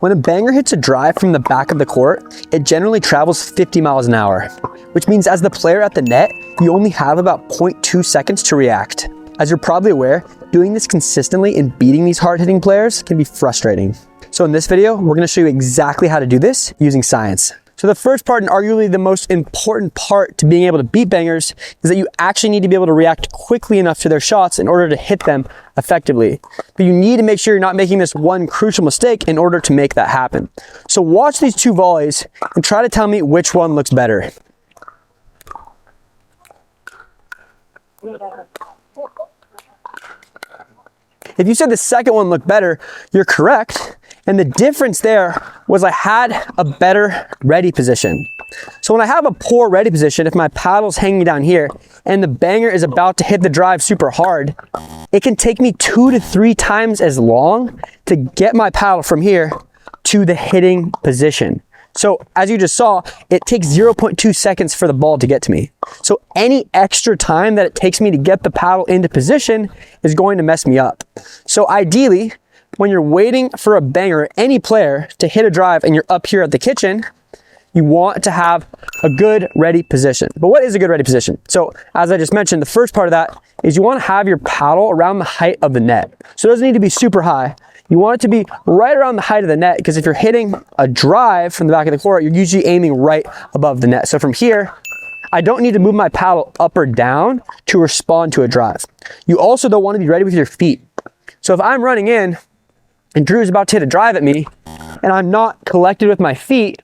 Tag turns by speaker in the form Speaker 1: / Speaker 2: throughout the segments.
Speaker 1: When a banger hits a drive from the back of the court, it generally travels 50 miles an hour, which means as the player at the net, you only have about 0.2 seconds to react. As you're probably aware, doing this consistently and beating these hard-hitting players can be frustrating. So in this video, we're gonna show you exactly how to do this using science. So the first part, and arguably the most important part to being able to beat bangers, is that you actually need to be able to react quickly enough to their shots in order to hit them effectively. But you need to make sure you're not making this one crucial mistake in order to make that happen. So watch these two volleys and try to tell me which one looks better. If you said the second one looked better, you're correct. And the difference there was I had a better ready position. So when I have a poor ready position, if my paddle's hanging down here and the banger is about to hit the drive super hard, it can take me 2 to 3 times as long to get my paddle from here to the hitting position. So as you just saw, it takes 0.2 seconds for the ball to get to me. So any extra time that it takes me to get the paddle into position is going to mess me up. So ideally, when you're waiting for a banger, any player to hit a drive and you're up here at the kitchen, you want to have a good ready position. But what is a good ready position? So as I just mentioned, the first part of that is you want to have your paddle around the height of the net. So it doesn't need to be super high. You want it to be right around the height of the net, because if you're hitting a drive from the back of the court, you're usually aiming right above the net. So from here, I don't need to move my paddle up or down to respond to a drive. You also don't want to be ready with your feet. So if I'm running in and Drew's about to hit a drive at me and I'm not collected with my feet,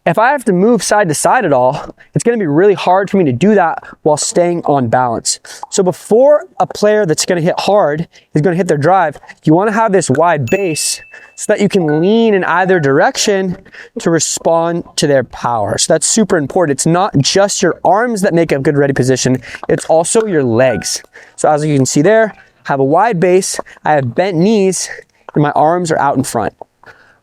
Speaker 1: if I have to move side to side at all, it's going to be really hard for me to do that while staying on balance. So before a player that's going to hit hard is going to hit their drive, you want to have this wide base so that you can lean in either direction to respond to their power. So that's super important. It's not just your arms that make a good ready position, it's also your legs. So as you can see there, I have a wide base, I have bent knees, and my arms are out in front.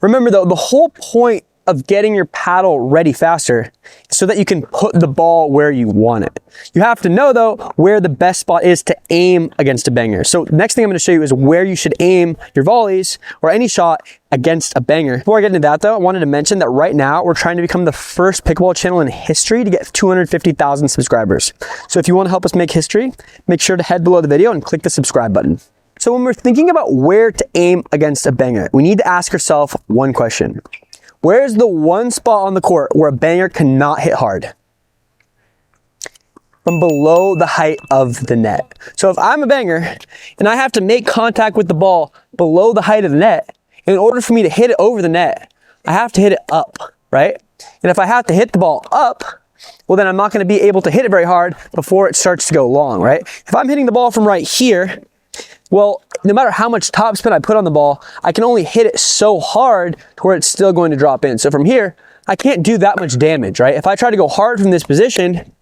Speaker 1: Remember though, the whole point of getting your paddle ready faster so that you can put the ball where you want it. You have to know though where the best spot is to aim against a banger. So next thing I'm gonna show you is where you should aim your volleys or any shot against a banger. Before I get into that though, I wanted to mention that right now we're trying to become the first pickleball channel in history to get 250,000 subscribers. So if you wanna help us make history, make sure to head below the video and click the subscribe button. So when we're thinking about where to aim against a banger, we need to ask ourselves one question. Where's the one spot on the court where a banger cannot hit hard? From below the height of the net. So if I'm a banger and I have to make contact with the ball below the height of the net, in order for me to hit it over the net, I have to hit it up, right? And if I have to hit the ball up, well then I'm not going to be able to hit it very hard before it starts to go long, right? If I'm hitting the ball from right here, well, no matter how much topspin I put on the ball, I can only hit it so hard to where it's still going to drop in. So from here, I can't do that much damage, right? If I try to go hard from this position,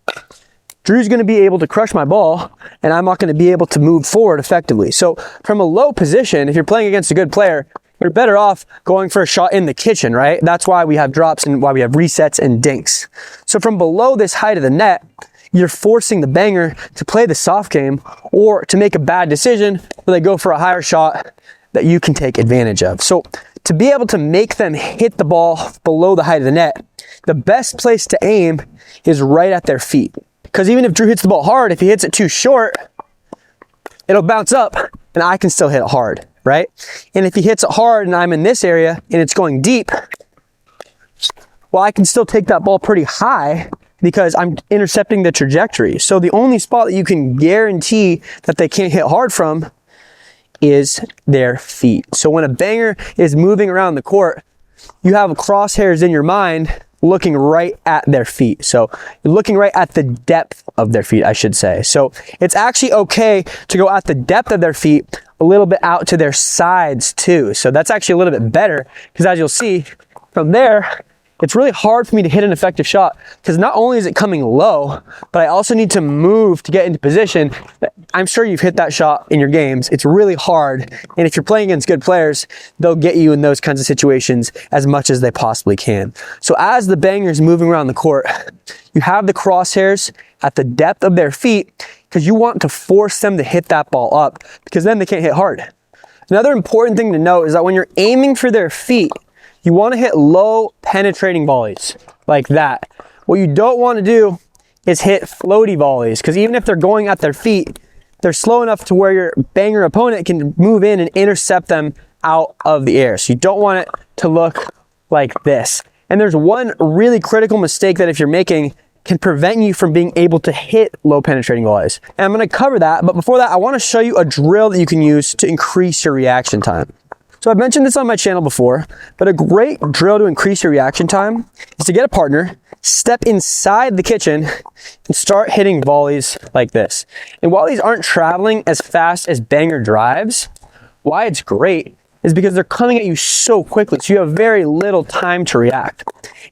Speaker 1: Drew's going to be able to crush my ball and I'm not going to be able to move forward effectively. So from a low position, if you're playing against a good player, you're better off going for a shot in the kitchen, right? That's why we have drops and why we have resets and dinks. So from below this height of the net, you're forcing the banger to play the soft game or to make a bad decision where they go for a higher shot that you can take advantage of. So to be able to make them hit the ball below the height of the net, the best place to aim is right at their feet. Because even if Drew hits the ball hard, if he hits it too short, it'll bounce up and I can still hit it hard, right? And if he hits it hard and I'm in this area and it's going deep, well, I can still take that ball pretty high because I'm intercepting the trajectory. So the only spot that you can guarantee that they can't hit hard from is their feet. So when a banger is moving around the court, you have crosshairs in your mind looking right at their feet. So you're looking right at the depth of their feet, I should say. So it's actually okay to go at the depth of their feet, a little bit out to their sides too. So that's actually a little bit better because as you'll see from there, it's really hard for me to hit an effective shot because not only is it coming low, but I also need to move to get into position. I'm sure you've hit that shot in your games. It's really hard. And if you're playing against good players, they'll get you in those kinds of situations as much as they possibly can. So as the banger is moving around the court, you have the crosshairs at the depth of their feet because you want to force them to hit that ball up because then they can't hit hard. Another important thing to note is that when you're aiming for their feet, you want to hit low penetrating volleys like that. What you don't want to do is hit floaty volleys, because even if they're going at their feet, they're slow enough to where your banger opponent can move in and intercept them out of the air. So you don't want it to look like this. And there's one really critical mistake that if you're making can prevent you from being able to hit low penetrating volleys. And I'm going to cover that, but before that, I want to show you a drill that you can use to increase your reaction time. So I've mentioned this on my channel before, but a great drill to increase your reaction time is to get a partner, step inside the kitchen, and start hitting volleys like this. And while these aren't traveling as fast as banger drives, why it's great is because they're coming at you so quickly, so you have very little time to react.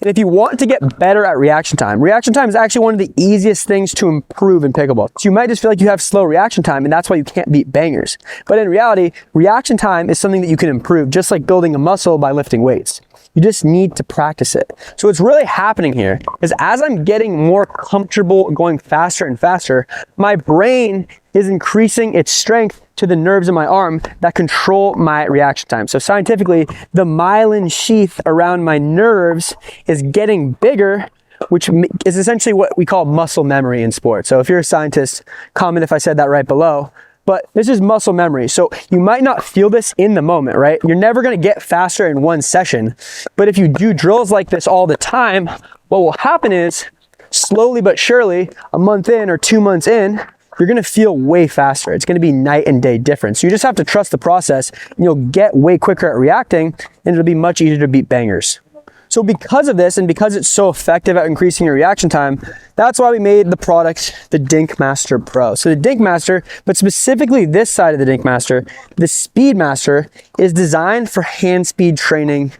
Speaker 1: And if you want to get better at reaction time is actually one of the easiest things to improve in pickleball. So you might just feel like you have slow reaction time and that's why you can't beat bangers. But in reality, reaction time is something that you can improve, just like building a muscle by lifting weights. You just need to practice it. So what's really happening here is as I'm getting more comfortable going faster and faster, my brain is increasing its strength to the nerves in my arm that control my reaction time. So scientifically, the myelin sheath around my nerves is getting bigger, which is essentially what we call muscle memory in sports. So if you're a scientist, comment if I said that right below. But this is muscle memory. So you might not feel this in the moment, right? You're never gonna get faster in one session. But if you do drills like this all the time, what will happen is slowly but surely, a month in or 2 months in, you're gonna feel way faster. It's gonna be night and day difference. So you just have to trust the process and you'll get way quicker at reacting and it'll be much easier to beat bangers. So because of this and because it's so effective at increasing your reaction time, that's why we made the product, the Dinkmaster Pro. So the Dinkmaster, but specifically this side of the Dinkmaster, the Speedmaster, is designed for hand speed training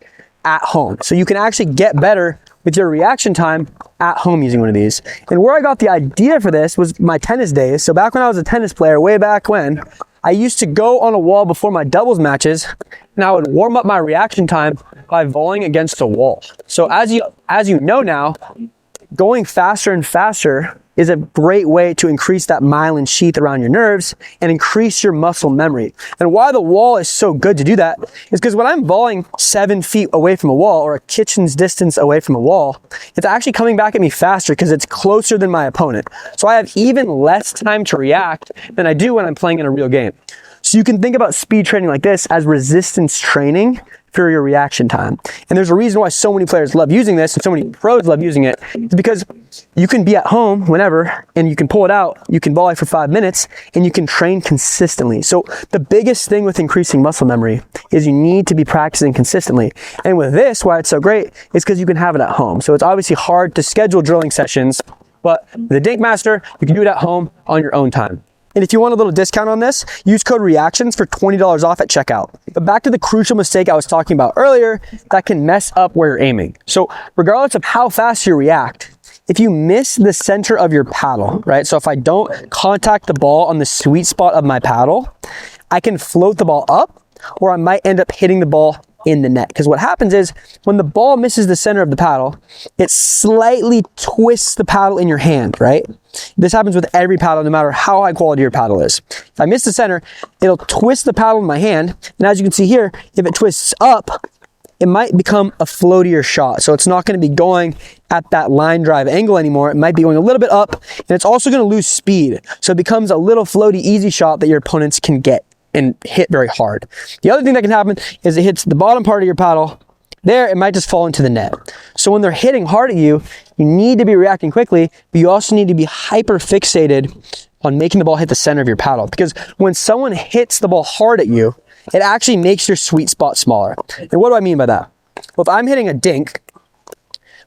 Speaker 1: at home. So you can actually get better with your reaction time at home using one of these. And where I got the idea for this was my tennis days. So back when I was a tennis player, way back when, I used to go on a wall before my doubles matches and I would warm up my reaction time by volleying against a wall. So as you know now, going faster and faster is a great way to increase that myelin sheath around your nerves and increase your muscle memory. And why the wall is so good to do that is because when I'm volleying 7 feet away from a wall or a kitchen's distance away from a wall, it's actually coming back at me faster because it's closer than my opponent. So I have even less time to react than I do when I'm playing in a real game. So you can think about speed training like this as resistance training for your reaction time. And there's a reason why so many players love using this and so many pros love using it. It's because you can be at home whenever and you can pull it out, you can volley for 5 minutes and you can train consistently. So the biggest thing with increasing muscle memory is you need to be practicing consistently. And with this, why it's so great is because you can have it at home. So it's obviously hard to schedule drilling sessions, but the Dinkmaster, you can do it at home on your own time. And if you want a little discount on this, use code REACTIONS for $20 off at checkout. But back to the crucial mistake I was talking about earlier that can mess up where you're aiming. So regardless of how fast you react, if you miss the center of your paddle, right? So if I don't contact the ball on the sweet spot of my paddle, I can float the ball up or I might end up hitting the ball in the net. Because what happens is when the ball misses the center of the paddle, it slightly twists the paddle in your hand, right? This happens with every paddle, no matter how high quality your paddle is. If I miss the center, it'll twist the paddle in my hand. And as you can see here, if it twists up, it might become a floatier shot. So it's not going to be going at that line drive angle anymore. It might be going a little bit up and it's also going to lose speed. So it becomes a little floaty, easy shot that your opponents can get and hit very hard. The other thing that can happen is it hits the bottom part of your paddle. There, it might just fall into the net. So when they're hitting hard at you, you need to be reacting quickly, but you also need to be hyper fixated on making the ball hit the center of your paddle. Because when someone hits the ball hard at you, it actually makes your sweet spot smaller. And what do I mean by that? Well, if I'm hitting a dink,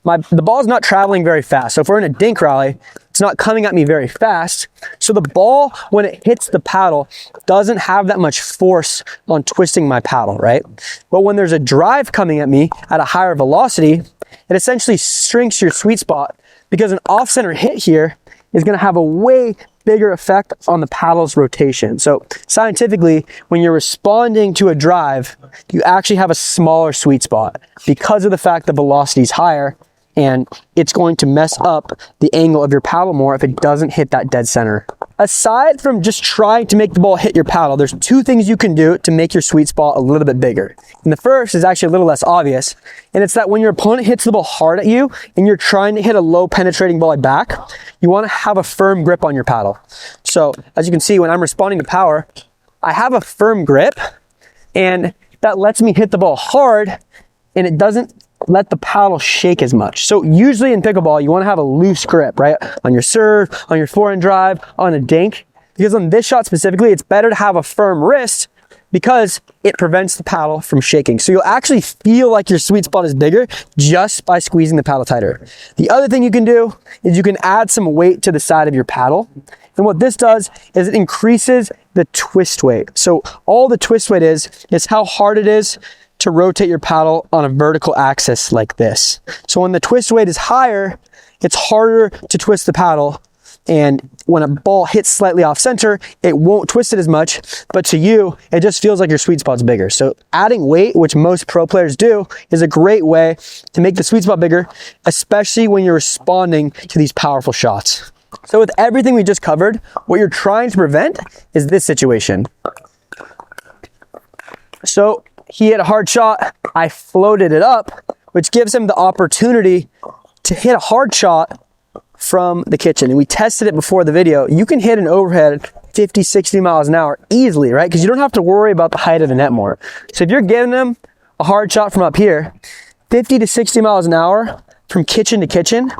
Speaker 1: the ball's not traveling very fast. So if we're in a dink rally, it's not coming at me very fast. So the ball, when it hits the paddle, doesn't have that much force on twisting my paddle, right? But when there's a drive coming at me at a higher velocity, it essentially shrinks your sweet spot because an off-center hit here is going to have a way bigger effect on the paddle's rotation. So scientifically, when you're responding to a drive, you actually have a smaller sweet spot because of the fact the velocity is higher and it's going to mess up the angle of your paddle more if it doesn't hit that dead center. Aside from just trying to make the ball hit your paddle, there's two things you can do to make your sweet spot a little bit bigger. And the first is actually a little less obvious, and it's that when your opponent hits the ball hard at you and you're trying to hit a low penetrating volley back, you want to have a firm grip on your paddle. So as you can see, when I'm responding to power, I have a firm grip, and that lets me hit the ball hard, and it doesn't let the paddle shake as much. So usually in pickleball, you want to have a loose grip, right? On your serve, on your forehand drive, on a dink. Because on this shot specifically, it's better to have a firm wrist because it prevents the paddle from shaking. So you'll actually feel like your sweet spot is bigger just by squeezing the paddle tighter. The other thing you can do is you can add some weight to the side of your paddle. And what this does is it increases the twist weight. So all the twist weight is how hard it is to rotate your paddle on a vertical axis like this. So when the twist weight is higher, it's harder to twist the paddle. And when a ball hits slightly off center, it won't twist it as much, but to you, it just feels like your sweet spot's bigger. So adding weight, which most pro players do, is a great way to make the sweet spot bigger, especially when you're responding to these powerful shots. So with everything we just covered, what you're trying to prevent is this situation. So he hit a hard shot, I floated it up, which gives him the opportunity to hit a hard shot from the kitchen. And we tested it before the video. You can hit an overhead 50, 60 miles an hour easily, right? Because you don't have to worry about the height of the net more. So if you're giving them a hard shot from up here, 50 to 60 miles an hour from kitchen to kitchen,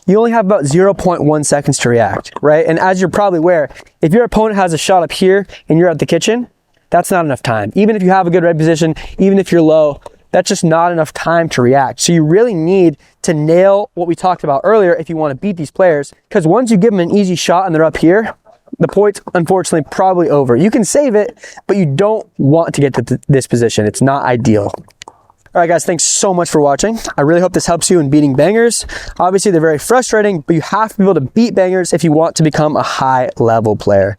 Speaker 1: you only have about 0.1 seconds to react, right? And as you're probably aware, if your opponent has a shot up here and you're at the kitchen, that's not enough time. Even if you have a good red position, even if you're low, that's just not enough time to react. So you really need to nail what we talked about earlier if you want to beat these players, because once you give them an easy shot and they're up here, the point's unfortunately probably over. You can save it, but you don't want to get to this position. It's not ideal. All right, guys, thanks so much for watching. I really hope this helps you in beating bangers. Obviously, they're very frustrating, but you have to be able to beat bangers if you want to become a high-level player.